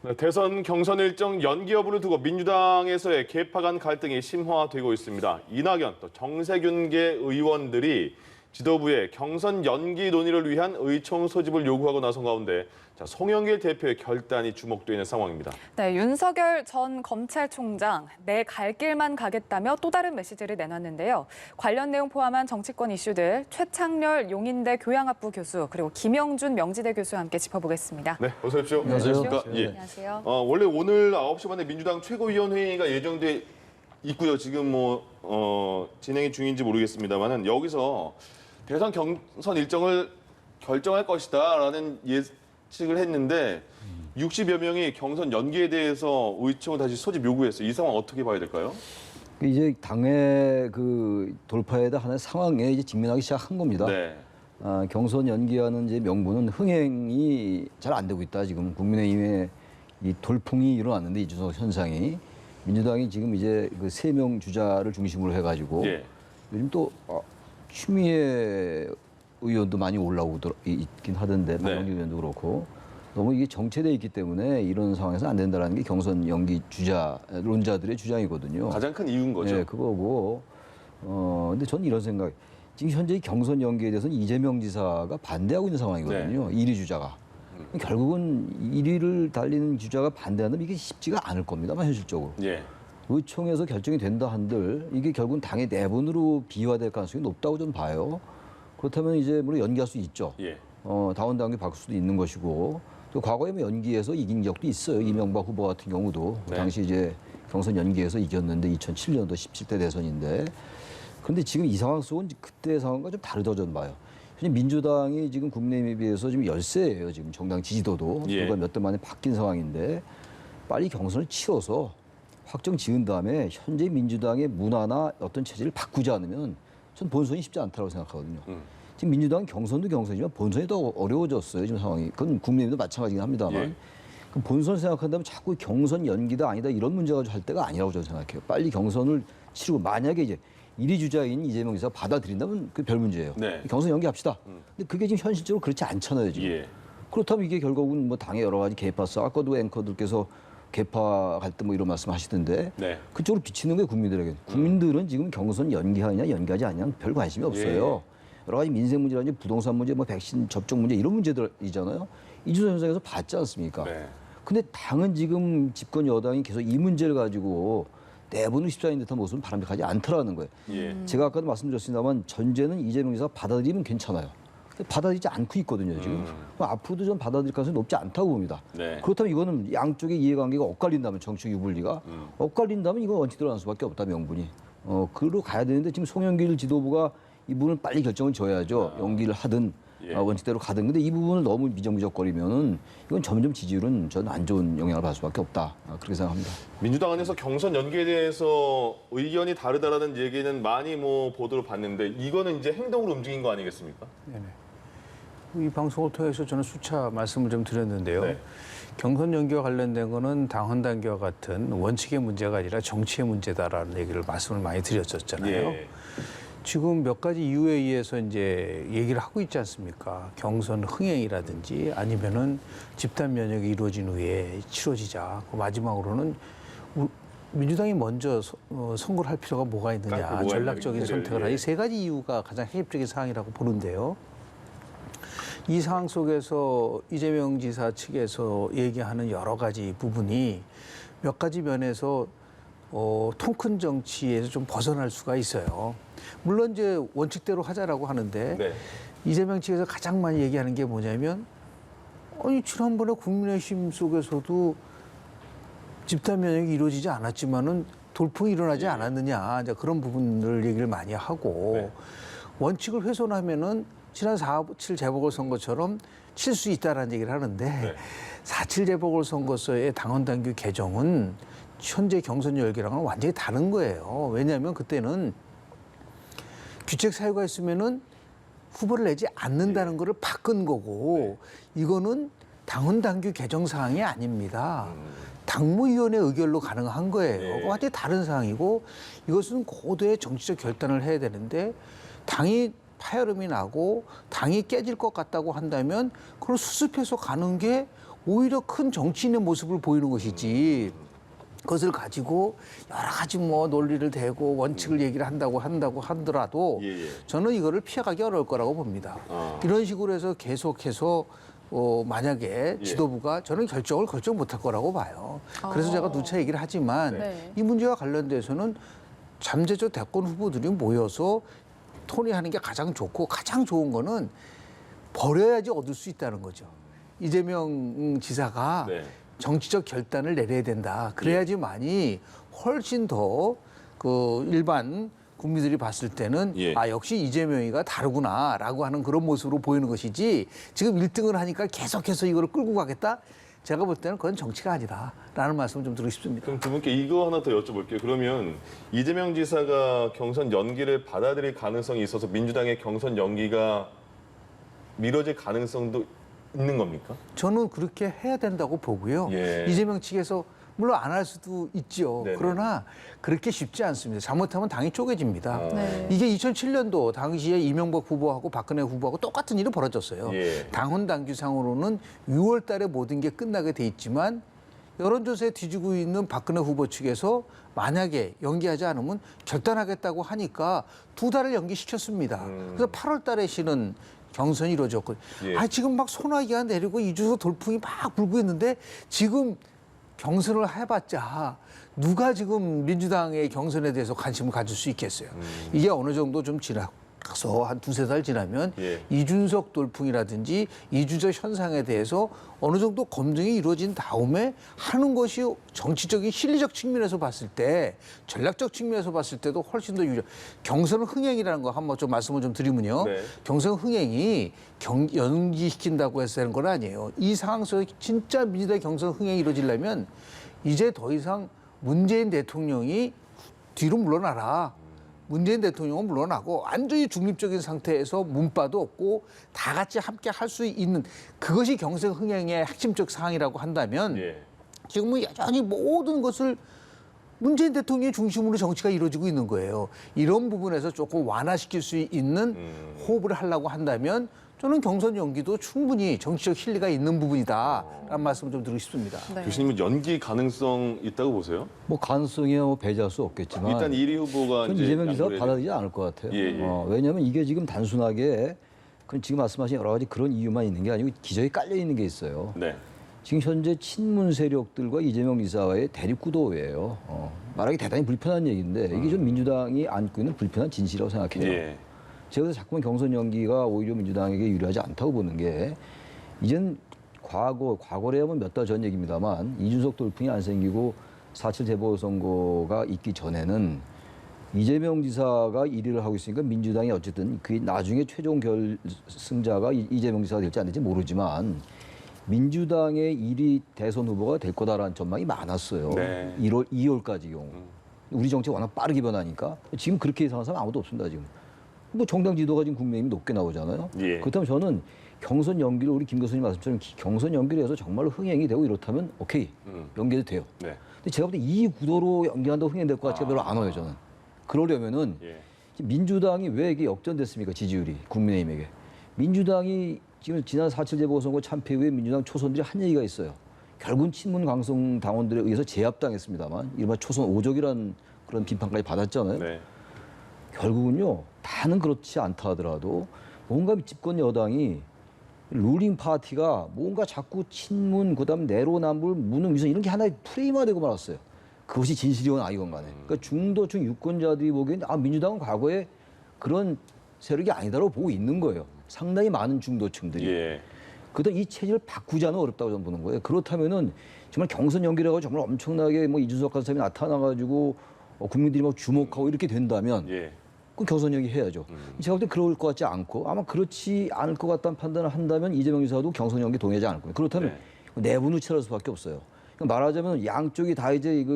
네, 대선 경선 일정 연기 여부를 두고 민주당에서의 계파 간 갈등이 심화되고 있습니다. 이낙연, 또 정세균계 의원들이 지도부에 경선 연기 논의를 위한 의총 소집을 요구하고 나선 가운데 송영길 대표의 결단이 주목되는 상황입니다. 네, 윤석열 전 검찰총장 내 갈 길만 가겠다며 또 다른 메시지를 내놨는데요. 관련 내용 포함한 정치권 이슈들 최창렬 용인대 교양학부 교수 그리고 김영준 명지대 교수와 함께 짚어보겠습니다. 네, 어서 오십시오. 안녕하십니까? 예. 안녕하세요. 원래 오늘 9시 반에 민주당 최고위원회의가 예정돼 있고요. 지금 진행이 중인지 모르겠습니다만은 여기서 대선 경선 일정을 결정할 것이다라는 예측을 했는데 60여 명이 경선 연기에 대해서 의총을 다시 소집 요구했어요. 이 상황 어떻게 봐야 될까요? 이제 당의 그 돌파에 대한 상황에 이제 직면하기 시작한 겁니다. 네. 경선 연기하는 이제 명분은 흥행이 잘 안 되고 있다. 지금 국민의힘에 이 돌풍이 일어났는데 이준석 현상이 민주당이 지금 이제 그 3명 주자를 중심으로 해가지고 예. 요즘 또 추미애 의원도 많이 올라오고 있긴 하던데 박영길 의원도 그렇고 너무 이게 정체돼 있기 때문에 이런 상황에서 안 된다라는 게 경선 연기 론자들의 주장이거든요. 가장 큰 이유인 거죠. 네, 그거고. 근데 저는 이런 생각. 지금 현재 경선 연기에 대해서는 이재명 지사가 반대하고 있는 상황이거든요. 1위 주자가. 결국은 1위를 달리는 주자가 반대하면 이게 쉽지가 않을 겁니다만 현실적으로. 예. 의총에서 결정이 된다 한들 이게 결국은 당의 내분으로 비화될 가능성이 높다고 좀 봐요. 그렇다면 이제 물론 연기할 수 있죠. 예. 당원 당규 바꿀 수도 있는 것이고 또 과거에 연기해서 이긴 적도 있어요. 이명박 후보 같은 경우도 네. 당시 이제 경선 연기해서 이겼는데 2007년도 17대 대선인데 그런데 지금 이 상황 속은 그때 상황과 좀 다르다고 저는 봐요. 민주당이 지금 국민의힘에 비해서 지금 열세예요. 지금 정당 지지도도 예. 그가 몇 달 만에 바뀐 상황인데 빨리 경선을 치러서 확정 지은 다음에 현재 민주당의 문화나 어떤 체제를 바꾸지 않으면 전 본선이 쉽지 않다고 생각하거든요. 지금 민주당은 경선도 경선이지만 본선이 더 어려워졌어요. 지금 상황이. 그건 국민의힘도 마찬가지긴 합니다만. 예. 그럼 본선 생각한다면 자꾸 경선 연기다 아니다 이런 문제 가지고 할 때가 아니라고 저는 생각해요. 빨리 경선을 치르고 만약에 이제 1위 주자인 이재명 지사가 받아들인다면 그 별 문제예요. 네. 경선 연기합시다. 근데 그게 지금 현실적으로 그렇지 않잖아요. 지금. 예. 그렇다면 이게 결국은 뭐 당의 여러 가지 개파성 아까도 앵커들께서 개파 갈등 뭐 이런 말씀하시던데 네. 그쪽으로 비치는 게 국민들에게. 국민들은 지금 경선 연기하느냐 연기하지 않느냐 별 관심이 없어요. 여러 가지 민생 문제라든지 부동산 문제, 뭐 백신 접종 문제 이런 문제들이잖아요. 이준석 현상에서 봤지 않습니까? 네. 근데 당은 지금 집권 여당이 계속 이 문제를 가지고 내분을 십자인 듯한 모습은 바람직하지 않더라는 거예요. 예. 제가 아까도 말씀드렸습니다만 전제는 이재명 지사가 받아들이면 괜찮아요. 근데 받아들이지 않고 있거든요, 지금. 그럼 앞으로도 좀 받아들일 가능성이 높지 않다고 봅니다. 네. 그렇다면 이거는 양쪽의 이해관계가 엇갈린다면 정치 유불리가 엇갈린다면 이건 원칙대로 할 수밖에 없다, 명분이. 그로 가야 되는데 지금 송영길 지도부가 이 부분을 빨리 결정을 줘야죠. 연기를 하든 예. 원칙대로 가든. 근데 이 부분을 너무 미적미적거리면은 이건 점점 지지율은 저는 안 좋은 영향을 받을 수밖에 없다. 그렇게 생각합니다. 민주당 안에서 경선 연기에 대해서 의견이 다르다라는 얘기는 많이 보도를 봤는데 이거는 이제 행동으로 움직인 거 아니겠습니까? 네네. 이 방송을 통해서 저는 수차 말씀을 좀 드렸는데요. 네. 경선 연기와 관련된 거는 당헌 당규와 같은 원칙의 문제가 아니라 정치의 문제다라는 얘기를 말씀을 많이 드렸었잖아요. 예. 지금 몇 가지 이유에 의해서 이제 얘기를 하고 있지 않습니까? 경선 흥행이라든지 아니면은 집단 면역이 이루어진 후에 치러지자. 그 마지막으로는 민주당이 먼저 선거를 할 필요가 뭐가 있느냐. 전략적인 선택을 하는 이 세 가지 이유가 가장 핵심적인 사항이라고 보는데요. 이 상황 속에서 이재명 지사 측에서 얘기하는 여러 가지 부분이 몇 가지 면에서 통큰 정치에서 좀 벗어날 수가 있어요. 물론 이제 원칙대로 하자라고 하는데 네. 이재명 측에서 가장 많이 얘기하는 게 뭐냐면 아니 지난번에 국민의힘 속에서도 집단 면역이 이루어지지 않았지만은 돌풍이 일어나지 않았느냐 이제 그런 부분을 얘기를 많이 하고 네. 원칙을 훼손하면은 지난 4.7 재보궐선거처럼 칠 수 있다라는 얘기를 하는데 네. 4.7 재보궐선거서의 당헌 당규 개정은 현재 경선 열기랑은 완전히 다른 거예요. 왜냐하면 그때는 규책 사유가 있으면은 후보를 내지 않는다는 거를 바꾼 거고 이거는 당헌 당규 개정 사항이 아닙니다. 당무위원회 의결로 가능한 거예요. 완전히 다른 사항이고 이것은 고도의 정치적 결단을 해야 되는데 당이 파열음이 나고 당이 깨질 것 같다고 한다면 그걸 수습해서 가는 게 오히려 큰 정치인의 모습을 보이는 것이지 그것을 가지고 여러 가지 뭐 논리를 대고 원칙을 얘기를 한다고 하더라도 예, 예. 저는 이거를 피해가기 어려울 거라고 봅니다. 이런 식으로 해서 계속해서 만약에 예. 지도부가 저는 결정 못할 거라고 봐요. 그래서 제가 누차 얘기를 하지만 네. 이 문제와 관련돼서는 잠재적 대권 후보들이 모여서 토의하는 게 가장 좋고 가장 좋은 거는 버려야지 얻을 수 있다는 거죠. 이재명 지사가 네. 정치적 결단을 내려야 된다. 그래야지만이 훨씬 더 그 일반 국민들이 봤을 때는 예. 아 역시 이재명이가 다르구나라고 하는 그런 모습으로 보이는 것이지 지금 1등을 하니까 계속해서 이거를 끌고 가겠다. 제가 볼 때는 그건 정치가 아니다라는 말씀을 좀 드리고 싶습니다. 그럼 두 분께 이거 하나 더 여쭤볼게요. 그러면 이재명 지사가 경선 연기를 받아들일 가능성이 있어서 민주당의 경선 연기가 미뤄질 가능성도 있는 겁니까? 저는 그렇게 해야 된다고 보고요. 예. 이재명 측에서 물론 안 할 수도 있죠. 네네. 그러나 그렇게 쉽지 않습니다. 잘못하면 당이 쪼개집니다. 네. 이게 2007년도 당시에 이명박 후보하고 박근혜 후보하고 똑같은 일이 벌어졌어요. 예. 당헌 당규상으로는 6월 달에 모든 게 끝나게 돼 있지만 여론조사에 뒤지고 있는 박근혜 후보 측에서 만약에 연기하지 않으면 결단하겠다고 하니까 2달을 연기시켰습니다. 그래서 8월 달에 실은 경선이 이루어졌고 예. 지금 막 소나기가 내리고 이주소 돌풍이 막 불고 있는데 지금 경선을 해봤자 누가 지금 민주당의 경선에 대해서 관심을 가질 수 있겠어요. 이게 어느 정도 좀 지나서 한 2-3달 지나면 예. 이준석 돌풍이라든지 이준석 현상에 대해서 어느 정도 검증이 이루어진 다음에 하는 것이 정치적인 실리적 측면에서 봤을 때 전략적 측면에서 봤을 때도 훨씬 더 유리해. 경선 흥행이라는 거 한번 좀 말씀을 좀 드리면요. 네. 경선 흥행이 연기시킨다고 해서 되는 건 아니에요. 이 상황 속에 진짜 민주당의 경선 흥행이 이루어지려면 이제 더 이상 문재인 대통령이 뒤로 물러나라. 문재인 대통령은 물러나고 완전히 중립적인 상태에서 문바도 없고 다 같이 함께 할 수 있는 그것이 경선 흥행의 핵심적 사항이라고 한다면 예. 지금은 여전히 모든 것을 문재인 대통령의 중심으로 정치가 이루어지고 있는 거예요. 이런 부분에서 조금 완화시킬 수 있는 호흡을 하려고 한다면 저는 경선 연기도 충분히 정치적 실리가 있는 부분이다라는 말씀을 좀 드리고 싶습니다. 네. 교수님은 연기 가능성 있다고 보세요? 뭐 가능성이 배제할 수 없겠지만 일단 1위 후보가 그건 이제 이재명 지사가 양보를 받아들이지 않을 것 같아요. 예, 예. 왜냐하면 이게 지금 단순하게 그건 지금 말씀하신 여러 가지 그런 이유만 있는 게 아니고 기저에 깔려 있는 게 있어요. 네. 지금 현재 친문 세력들과 이재명 지사와의 대립구도예요. 말하기 대단히 불편한 얘기인데 이게 좀 민주당이 안고 있는 불편한 진실이라고 생각해요. 예. 제가 그래서 자꾸만 경선 연기가 오히려 민주당에게 유리하지 않다고 보는 게 이젠 과거래하면 몇 달 전 얘기입니다만 이준석 돌풍이 안 생기고 4.7 재보궐선거가 있기 전에는 이재명 지사가 1위를 하고 있으니까 민주당이 어쨌든 그 나중에 최종 결승자가 이재명 지사가 될지 안 될지 모르지만 민주당의 1위 대선 후보가 될 거다라는 전망이 많았어요. 네. 2월까지 경우. 우리 정치가 워낙 빠르게 변하니까 지금 그렇게 예상하는 사람 아무도 없습니다. 지금. 뭐 정당 지도가 지금 국민의힘이 높게 나오잖아요. 예. 그렇다면 저는 경선 연기를 우리 김 교수님 말씀처럼 경선 연기를 해서 정말로 흥행이 되고 이렇다면 오케이 연기도 돼요. 네. 근데 제가 볼 때 이 구도로 연기한다고 흥행될 것 같지가 별로 안 와요 저는. 그러려면은 예. 민주당이 왜 이게 역전됐습니까 지지율이 국민의힘에게. 민주당이 지금 지난 4.7 재보궐선거 참패 후에 민주당 초선들이 한 얘기가 있어요. 결국은 친문 강성 당원들에 의해서 제압당했습니다만 이른바 초선 오적이라는 그런 비판까지 받았잖아요. 네. 결국은요 다는 그렇지 않다 하더라도 뭔가 집권 여당이 룰링 파티가 뭔가 자꾸 친문 그다음 내로남불 무능 위선 이런 게 하나의 프레임화되고 말았어요. 그것이 진실이건 아니건 간에. 그러니까 중도층 유권자들이 보기에는 민주당은 과거에 그런 세력이 아니다라고 보고 있는 거예요. 상당히 많은 중도층들이. 예. 그다음 이 체질을 바꾸지 않으면 어렵다고 저는 보는 거예요. 그렇다면은 정말 경선 연기라고 정말 엄청나게 뭐 이준석 같은 사람이 나타나가지고 국민들이 막 주목하고 이렇게 된다면 예. 그 경선 연기 해야죠. 제가 볼 때 그럴 것 같지 않고 아마 그렇지 않을 것 같다는 판단을 한다면 이재명 지사도 경선 연기 동의하지 않을 거예요. 그렇다면 내분을 치러할 수밖에 없어요. 그러니까 말하자면 양쪽이 다 이제 이거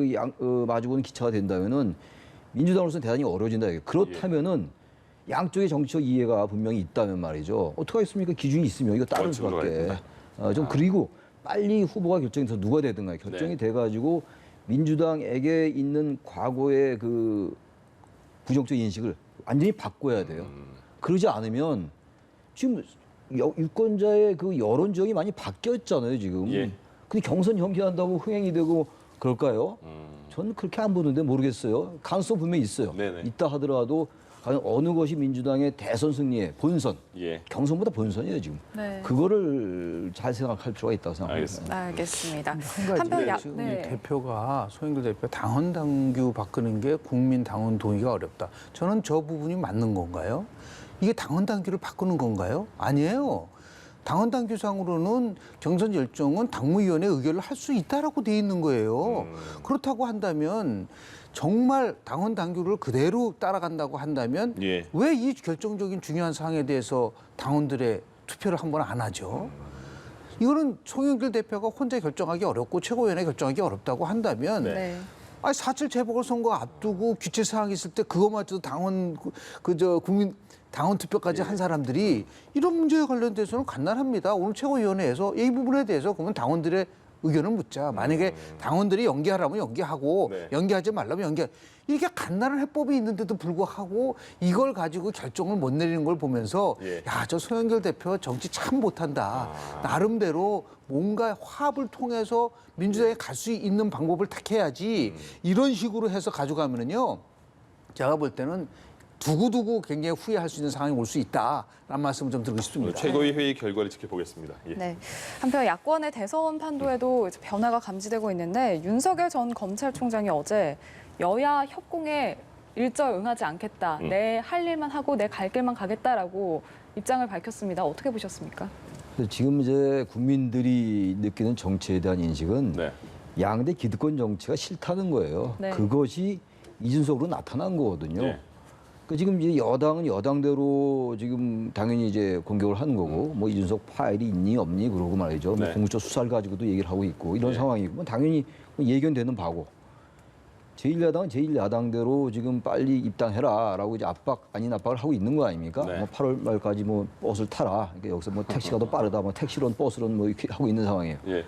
마주보는 기차가 된다면은 민주당으로서는 대단히 어려워진다. 그렇다면은 양쪽의 정치적 이해가 분명히 있다면 말이죠. 어떻게 하겠습니까? 기준이 있으면 이거 따를 원칙으로 수밖에. 가야겠구나. 좀 그리고 빨리 후보가 결정돼서 누가 되든가 결정이 돼가지고 민주당에게 있는 과거의 그 부정적 인식을 완전히 바꿔야 돼요. 그러지 않으면 지금 유권자의 그 여론 지형이 많이 바뀌었잖아요, 지금. 예. 근데 경선 연기한다고 흥행이 되고 그럴까요? 저는 그렇게 안 보는데 모르겠어요. 가능성 분명히 있어요. 네네. 있다 하더라도 과연 어느 것이 민주당의 대선 승리의 본선, 예. 경선보다 본선이에요, 지금. 네. 그거를 잘 생각할 필요가 있다고 생각합니다. 알겠습니다. 한 가지 한편 지금 네. 이 대표가 소영길 대표 당헌 당규 바꾸는 게 국민 당원 동의가 어렵다. 저는 저 부분이 맞는 건가요? 이게 당헌 당규를 바꾸는 건가요? 아니에요. 당헌 당규상으로는 경선 일정은 당무위원회 의결을 할 수 있다라고 돼 있는 거예요. 그렇다고 한다면 정말 당헌 당규를 그대로 따라간다고 한다면 예. 왜 이 결정적인 중요한 사항에 대해서 당원들의 투표를 한번 안 하죠? 이거는 송영길 대표가 혼자 결정하기 어렵고 최고위원회 결정하기 어렵다고 한다면 네. 아니 4.7 재보궐선거 앞두고 규칙 사항이 있을 때 그거마저도 당원 국민 당원 투표까지 한 사람들이 이런 문제에 관련돼서는 간단합니다. 오늘 최고위원회에서 이 부분에 대해서 그러면 당원들의 의견을 묻자. 만약에 당원들이 연기하라면 연기하고 네. 연기하지 말라면 연기. 이렇게 간단한 해법이 있는데도 불구하고 이걸 가지고 결정을 못 내리는 걸 보면서 예. 야, 저 송영길 대표 정치 참 못한다. 나름대로 뭔가 화합을 통해서 민주당에 갈 수 있는 방법을 택해야지 이런 식으로 해서 가져가면은요. 제가 볼 때는 두고두고 굉장히 후회할 수 있는 상황이 올 수 있다라는 말씀을 좀 드리고 싶습니다. 최고위 회의 결과를 지켜보겠습니다. 예. 네. 한편 야권의 대선 판도에도 이제 변화가 감지되고 있는데 윤석열 전 검찰총장이 어제 여야 협공에 일절 응하지 않겠다. 내 할 일만 하고 내 갈 길만 가겠다라고 입장을 밝혔습니다. 어떻게 보셨습니까? 지금 이제 국민들이 느끼는 정치에 대한 인식은 네. 양대 기득권 정치가 싫다는 거예요. 네. 그것이 이준석으로 나타난 거거든요. 네. 그 지금 이제 여당은 여당대로 지금 당연히 이제 공격을 하는 거고 뭐 이준석 파일이 있니 없니 그러고 말이죠. 뭐 네. 공수처 수사를 가지고도 얘기를 하고 있고 이런 네. 상황이고 뭐 당연히 예견되는 바고. 제1야당은 제1야당대로 지금 빨리 입당해라라고 이제 압박 아닌 압박을 하고 있는 거 아닙니까? 네. 뭐 8월 말까지 뭐 버스를 타라. 그러니까 여기서 뭐 택시가 더 빠르다. 뭐 택시론 버스론 뭐 이렇게 하고 있는 상황이에요. 예.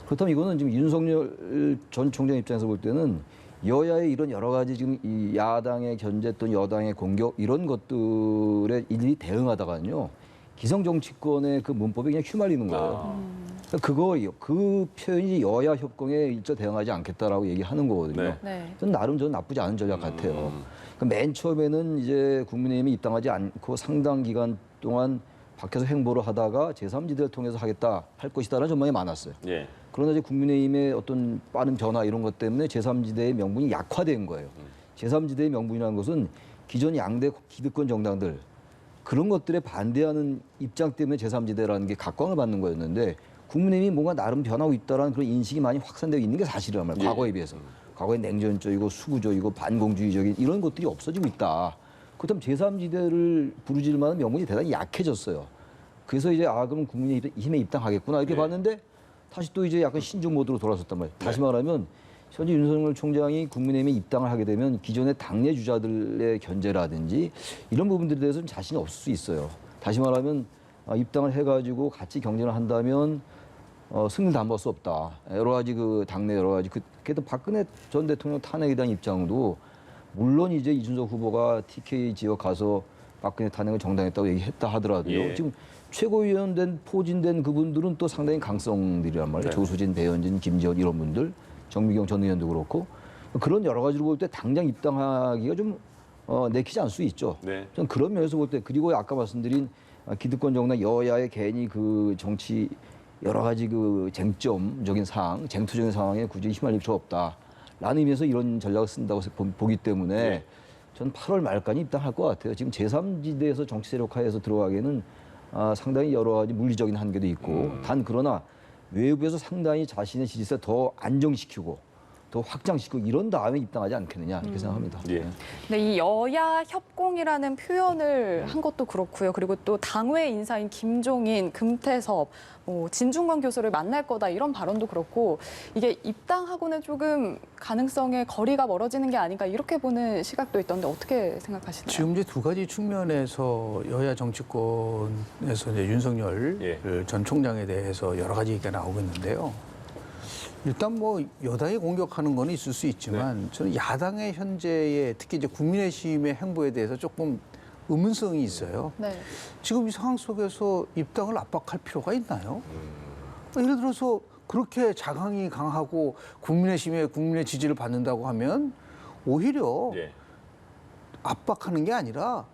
그렇다면 이거는 지금 윤석열 전 총장 입장에서 볼 때는 여야의 이런 여러 가지 지금 이 야당의 견제 또는 여당의 공격 이런 것들에 일일이 대응하다가는요 기성 정치권의 그 문법에 그냥 휘말리는 거예요. 그러니까 그 표현이 여야 협공에 일절 대응하지 않겠다라고 얘기하는 거거든요. 네. 네. 저는 나름 저는 나쁘지 않은 전략 같아요. 그러니까 맨 처음에는 이제 국민의힘이 입당하지 않고 상당 기간 동안 밖에서 행보를 하다가 제3지대를 통해서 하겠다 할 것이다라는 전망이 많았어요. 예. 그러나 이제 국민의힘의 어떤 빠른 변화 이런 것 때문에 제3지대의 명분이 약화된 거예요. 제3지대의 명분이라는 것은 기존 양대 기득권 정당들 그런 것들에 반대하는 입장 때문에 제3지대라는 게 각광을 받는 거였는데 국민의힘이 뭔가 나름 변하고 있다라는 그런 인식이 많이 확산되어 있는 게 사실이란 말이에요. 예. 과거에 비해서. 과거에 냉전적이고 수구적이고 반공주의적인 이런 것들이 없어지고 있다. 그렇다면 제3지대를 부르질 만한 명분이 대단히 약해졌어요. 그래서 이제 그럼 국민의힘에 입당하겠구나 이렇게 네. 봤는데 다시 또 이제 약간 신중 모드로 돌아섰단 말이에요. 다시 말하면 현재 윤석열 총장이 국민의힘에 입당을 하게 되면 기존의 당내 주자들의 견제라든지 이런 부분들에 대해서는 자신이 없을 수 있어요. 다시 말하면 입당을 해가지고 같이 경쟁을 한다면 승리를 담보할 수 없다. 여러 가지 그 당내 여러 가지 그래도 박근혜 전 대통령 탄핵에 대한 입장도 물론 이제 이준석 후보가 TK 지역 가서 박근혜 탄핵을 정당했다고 얘기했다 하더라도요. 예. 지금 최고위원 된 포진된 그분들은 또 상당히 강성들이란 말이에요. 네. 조수진, 배현진, 김지원 이런 분들, 정미경 전 의원도 그렇고 그런 여러 가지로 볼 때 당장 입당하기가 좀 내키지 않을 수 있죠. 네. 저는 그런 면에서 볼 때 그리고 아까 말씀드린 기득권 정당 여야의 괜히 그 정치 여러 가지 그 쟁점적인 상황, 쟁투적인 상황에 굳이 휘말릴 필요 없다. 라는 의미에서 이런 전략을 쓴다고 보기 때문에 네. 저는 8월 말까지 입당할 것 같아요. 지금 제3지대에서 정치 세력화해서 들어가기에는 상당히 여러 가지 물리적인 한계도 있고 단 그러나 외부에서 상당히 자신의 지지세 더 안정시키고 더 확장시키고 이런 다음에 입당하지 않겠느냐 이렇게 생각합니다. 예. 네, 이 여야 협공이라는 표현을 한 것도 그렇고요. 그리고 또 당외 인사인 김종인, 금태섭, 진중권 교수를 만날 거다 이런 발언도 그렇고 이게 입당하고는 조금 가능성의 거리가 멀어지는 게 아닌가 이렇게 보는 시각도 있던데 어떻게 생각하시나요? 지금 이제 두 가지 측면에서 여야 정치권에서 이제 윤석열 예. 전 총장에 대해서 여러 가지 얘기가 나오고 있는데요. 일단 뭐 여당이 공격하는 건 있을 수 있지만 저는 야당의 현재의 특히 이제 국민의힘의 행보에 대해서 조금 의문성이 있어요. 네. 지금 이 상황 속에서 입당을 압박할 필요가 있나요? 예를 들어서 그렇게 자강이 강하고 국민의 심에 국민의 지지를 받는다고 하면 오히려 예. 압박하는 게 아니라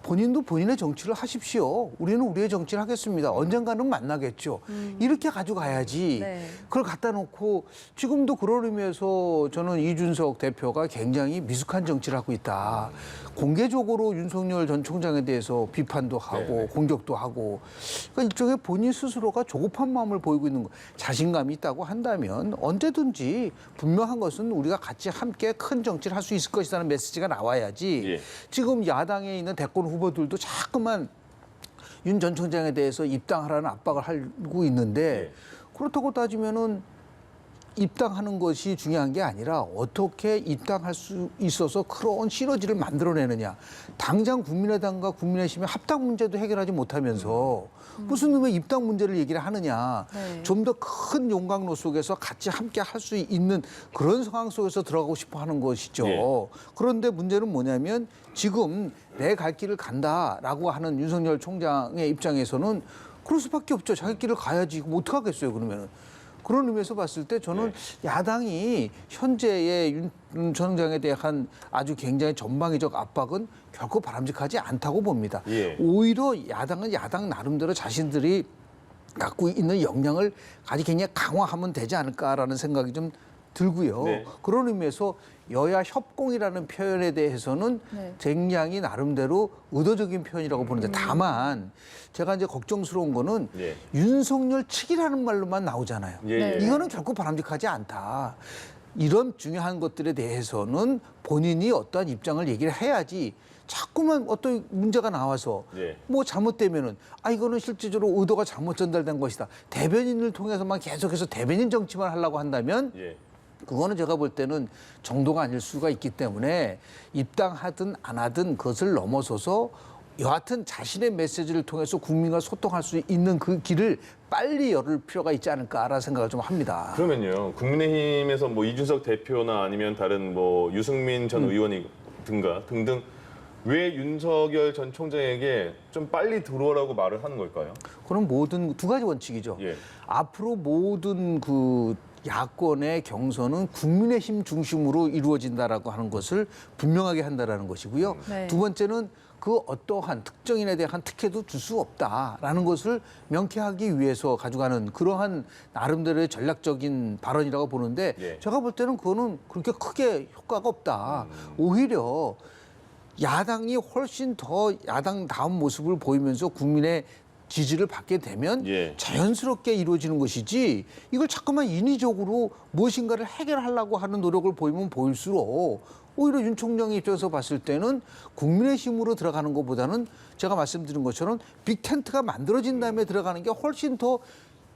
본인도 본인의 정치를 하십시오. 우리는 우리의 정치를 하겠습니다. 언젠가는 만나겠죠. 이렇게 가져가야지. 네. 그걸 갖다 놓고 지금도 그런 의미에서 저는 이준석 대표가 굉장히 미숙한 정치를 하고 있다. 공개적으로 윤석열 전 총장에 대해서 비판도 하고 네. 공격도 하고 그러니까 일종의 본인 스스로가 조급한 마음을 보이고 있는 거. 자신감이 있다고 한다면 언제든지 분명한 것은 우리가 같이 함께 큰 정치를 할 수 있을 것이라는 메시지가 나와야지. 예. 지금 야당에 있는 대권 후보들도 자꾸만 윤 전 총장에 대해서 입당하라는 압박을 하고 있는데 그렇다고 따지면은 입당하는 것이 중요한 게 아니라 어떻게 입당할 수 있어서 그런 시너지를 만들어내느냐. 당장 국민의당과 국민의힘의 합당 문제도 해결하지 못하면서 무슨 놈의 입당 문제를 얘기를 하느냐. 네. 좀 더 큰 용광로 속에서 같이 함께 할 수 있는 그런 상황 속에서 들어가고 싶어 하는 것이죠. 예. 그런데 문제는 뭐냐면 지금 내 갈 길을 간다라고 하는 윤석열 총장의 입장에서는 그럴 수밖에 없죠. 자기 길을 가야지. 그럼 어떡하겠어요, 그러면은. 그런 의미에서 봤을 때 저는 야당이 현재의 윤 총장에 대한 아주 굉장히 전방위적 압박은 결코 바람직하지 않다고 봅니다. 예. 오히려 야당은 야당 나름대로 자신들이 갖고 있는 역량을 아주 굉장히 강화하면 되지 않을까라는 생각이 좀 들고요. 네. 그런 의미에서 여야 협공이라는 표현에 대해서는 네. 굉장히 나름대로 의도적인 표현이라고 보는데 다만 제가 이제 걱정스러운 거는 예. 윤석열 측이라는 말로만 나오잖아요. 예, 예. 네. 이거는 결코 바람직하지 않다. 이런 중요한 것들에 대해서는 본인이 어떠한 입장을 얘기를 해야지 자꾸만 어떤 문제가 나와서 예. 뭐 잘못되면은 이거는 실질적으로 의도가 잘못 전달된 것이다. 대변인을 통해서만 계속해서 대변인 정치만 하려고 한다면 예. 그거는 제가 볼 때는 정도가 아닐 수가 있기 때문에 입당하든 안 하든 그것을 넘어서서 여하튼 자신의 메시지를 통해서 국민과 소통할 수 있는 그 길을 빨리 열을 필요가 있지 않을까라는 생각을 좀 합니다. 그러면요, 국민의힘에서 뭐 이준석 대표나 아니면 다른 뭐 유승민 전 의원이든가 등등 왜 윤석열 전 총장에게 좀 빨리 들어오라고 말을 하는 걸까요? 그럼 모든 두 가지 원칙이죠. 예. 앞으로 모든 그 야권의 경선은 국민의힘 중심으로 이루어진다라고 하는 것을 분명하게 한다라는 것이고요. 네. 두 번째는 그 어떠한 특정인에 대한 특혜도 줄 수 없다라는 것을 명쾌하기 위해서 가져가는 그러한 나름대로의 전략적인 발언이라고 보는데 예. 제가 볼 때는 그거는 그렇게 크게 효과가 없다. 오히려 야당이 훨씬 더 야당다운 모습을 보이면서 국민의 지지를 받게 되면 예. 자연스럽게 이루어지는 것이지 이걸 자꾸만 인위적으로 무엇인가를 해결하려고 하는 노력을 보이면 보일수록 오히려 윤 총장의 입장에서 봤을 때는 국민의힘으로 들어가는 것보다는 제가 말씀드린 것처럼 빅텐트가 만들어진 다음에 들어가는 게 훨씬 더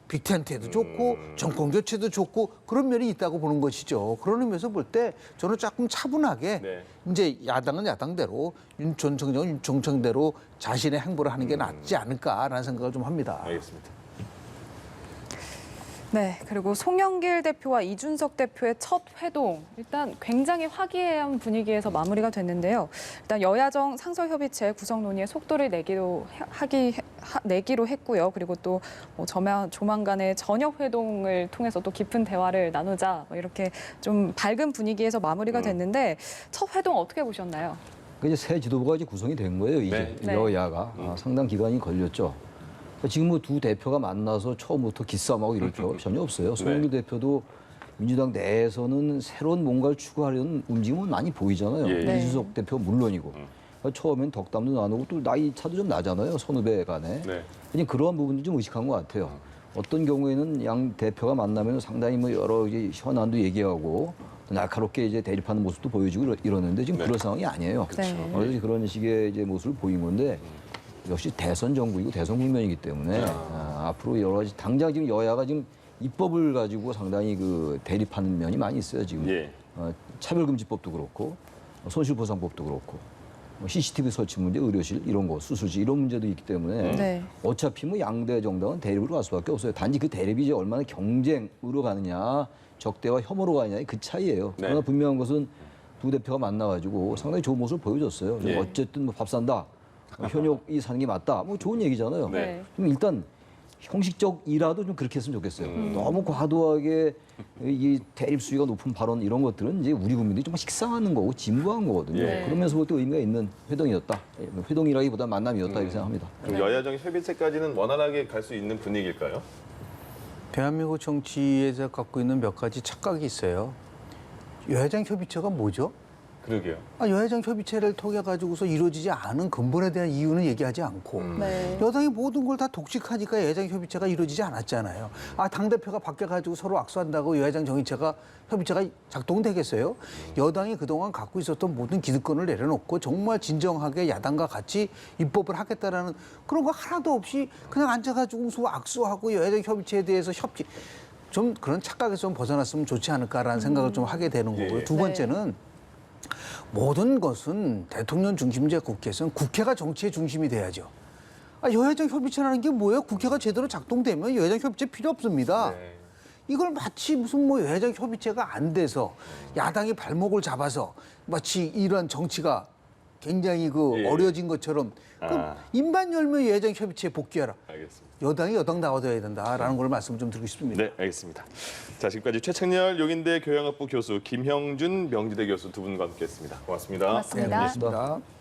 빅텐트에도 좋고 정권 교체도 좋고 그런 면이 있다고 보는 것이죠. 그런 의미에서 볼 때 저는 조금 차분하게 네. 이제 야당은 야당대로 윤 전 총장은 윤 총장대로 자신의 행보를 하는 게 낫지 않을까라는 생각을 좀 합니다. 알겠습니다. 네, 그리고 송영길 대표와 이준석 대표의 첫 회동 일단 굉장히 화기애애한 분위기에서 마무리가 됐는데요. 일단 여야정 상설협의체 구성 논의에 속도를 내기로 했고요. 그리고 또 조만간에 저녁 회동을 통해서 또 깊은 대화를 나누자 이렇게 좀 밝은 분위기에서 마무리가 됐는데 첫 회동 어떻게 보셨나요? 이제 새 지도부가 이제 구성이 된 거예요. 이제 네. 여야가 상당 기간이 걸렸죠. 지금 뭐 두 대표가 만나서 처음부터 기싸움하고 이럴 필요가 전혀 없어요. 송영길 대표도 민주당 내에서는 새로운 뭔가를 추구하려는 움직임은 많이 보이잖아요. 예. 네. 이준석 대표 물론이고. 처음엔 덕담도 나누고 또 나이 차도 좀 나잖아요. 선후배 간에. 네. 그냥 그러한 부분도 좀 의식한 것 같아요. 어떤 경우에는 양 대표가 만나면 상당히 뭐 여러 이제 현안도 얘기하고 날카롭게 이제 대립하는 모습도 보여주고 이러는데 지금 네. 그런 상황이 아니에요. 네. 그래서 그런 식의 이제 모습을 보인 건데 역시 대선 정부이고 대선 국면이기 때문에 앞으로 여러 가지 당장 지금 여야가 지금 입법을 가지고 상당히 그 대립하는 면이 많이 있어요 지금. 예. 차별금지법도 그렇고 손실보상법도 그렇고 CCTV 설치 문제, 의료실 이런 거, 수술실 이런 문제도 있기 때문에 네. 어차피 뭐 양대 정당은 대립으로 갈 수밖에 없어요. 단지 그 대립이 이제 얼마나 경쟁으로 가느냐, 적대와 혐오로 가느냐의 그 차이예요. 네. 그러나 분명한 것은 두 대표가 만나가지고 상당히 좋은 모습을 보여줬어요. 예. 어쨌든 뭐 밥 산다. 현역이 사는 게 맞다. 뭐 좋은 얘기잖아요. 네. 그럼 일단 형식적이라도 좀 그렇게 했으면 좋겠어요. 너무 과도하게 이 대립 수위가 높은 발언 이런 것들은 이제 우리 국민들이 정말 식상하는 거고 진부한 거거든요. 예. 그러면서부터 의미가 있는 회동이었다. 회동이라기보다 만남이었다 이렇게 생각합니다. 그럼 여야정 협의체까지는 원활하게 갈 수 있는 분위기일까요? 대한민국 정치에서 갖고 있는 몇 가지 착각이 있어요. 여야정 협의체가 뭐죠? 그러게요. 여야정 협의체를 통해 가지고서 이루어지지 않은 근본에 대한 이유는 얘기하지 않고 네. 여당이 모든 걸 다 독식하니까 여야정 협의체가 이루어지지 않았잖아요. 당대표가 바뀌어가지고 서로 악수한다고 여야정 협의체가 작동되겠어요? 여당이 그동안 갖고 있었던 모든 기득권을 내려놓고 정말 진정하게 야당과 같이 입법을 하겠다라는 그런 거 하나도 없이 그냥 앉아가지고 서로 악수하고 여야정 협의체에 대해서 좀 그런 착각에서 좀 벗어났으면 좋지 않을까라는 생각을 좀 하게 되는 거고요. 예. 두 번째는 모든 것은 대통령 중심제 국회에서는 국회가 정치의 중심이 돼야죠. 여야정 협의체라는 게 뭐예요? 국회가 제대로 작동되면 여야정 협의체 필요 없습니다. 네. 이걸 마치 무슨 뭐 여야정 협의체가 안 돼서 야당이 발목을 잡아서 마치 이런 정치가 굉장히 예. 어려진 것처럼 입만 열면 여야정 협의체에 복귀하라. 알겠습니다. 여당이 여당 나와줘야 된다라는 걸 말씀 좀 드리고 싶습니다. 네, 알겠습니다. 자, 지금까지 최창렬 용인대 교양학부 교수, 김형준 명지대 교수 두 분과 함께했습니다. 고맙습니다. 고맙습니다. 고맙습니다.